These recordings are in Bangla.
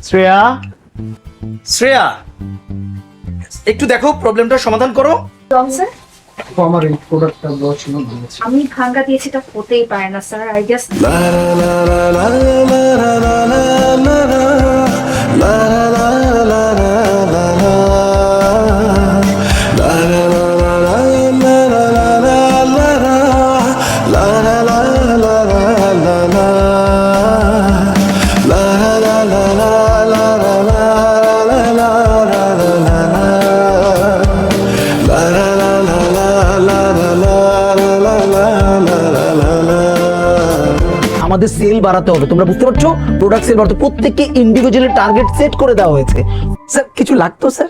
শ্রেয়া, শ্রেয়া, একটু দেখো, প্রবলেমটার সমাধান করো। স্যার আমার এই প্রোডাক্টটা দেওয়া ছিল ভালো ছিল। আমি ভাঙ্গা দিয়েছি, এটা হতেই পারে না স্যার। আই গেস আমাদের সেল বাড়াতে হবে, তোমরা বুঝতে পারছো? প্রোডাক্ট সেল বাড়াতে প্রত্যেককে ইন্ডিভিজুয়ালি টার্গেট সেট করে দেওয়া হয়েছে। স্যার কিছু লাগতো স্যার?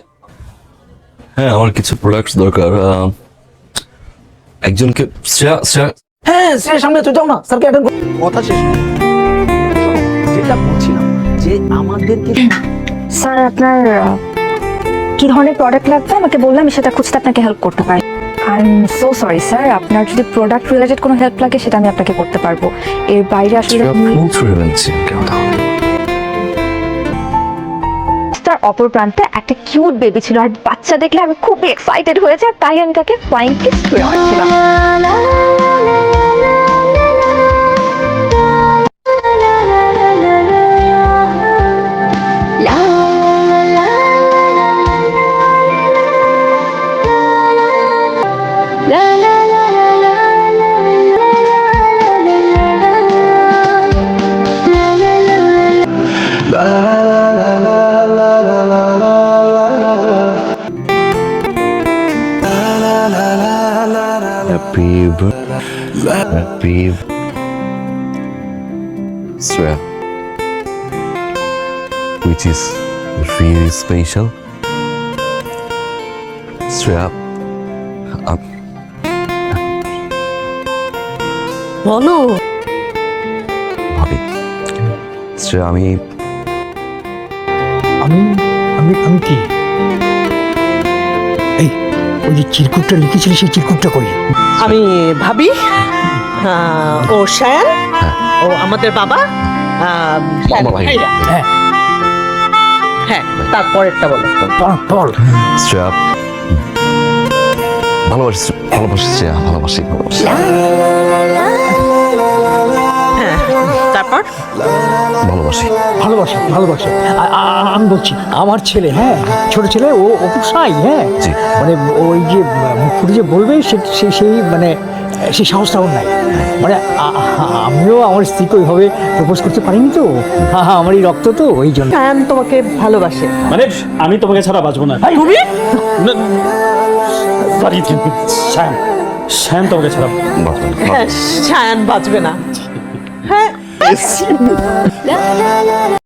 হ্যাঁ, আমার কিছু প্রোডাক্টস দরকার। একজনকে হ্যাঁ, শ্রেয়া সামনে তো যাও না, স্যারকে অ্যাটেন্ড কথা শেষ। যেটা বলছিলাম যে আমাদেরকে স্যার আপনার কি ধরনের প্রোডাক্ট লাগবে আমাকে বললাম, আমি সেটা খুঁজতে আপনাকে হেল্প করতে পারি। I am so sorry sir, আপনার যদি প্রোডাক্ট রিলেটেড কোনো হেল্প লাগে সেটা আমি আপনাকে করতে পারবো। এর বাইরে আসলে তার অপর প্রান্তে একটা কিউট বেবি ছিল, আর বাচ্চা দেখলে আমি খুব এক্সাইটেড হয়ে যাই, তাই আমি তাকে ফ্লাইং কিস করে আসছিলাম। Happy Swear, which is really special. Swear, বলো ভাবি, Swear, আমি আমি আমি কি এই ওই যে চিরকুটটা লিখেছিলি সেই চিরকুটটা কই? আমি ভাবি, ও শায়ান, ও আমাদের বাবা। আমার ভাই। হ্যাঁ হ্যাঁ, তারপরেরটা বলো। বল। Swear, ভালোবাসি, ভালোবাসি। হ্যাঁ, তারপর ভালোবাসি। ভালোবাসে। আমি বলছি আমার ছেলে, হ্যাঁ ছোট ছেলে, ও খুব সাই, হ্যাঁ জি। মানে ওই যে মুখ ফুটে যে বলবে সেই মানে সেই সাহসটা ওর নাই। মানে আমিও আমার স্ত্রীকে ওইভাবে প্রপোজ করতে পারিনি তো, আমার এই রক্ত তো, ওই জন্য। শায়ান তোমাকে ভালোবাসে। মানে আমি তোমাকে ছাড়া বাঁচবো না। তুমি সরি, শ্যাম, শ্যাম তোমাকে ছাড়া হ্যাঁ, শায়ান বাঁচবে না। হ্যাঁ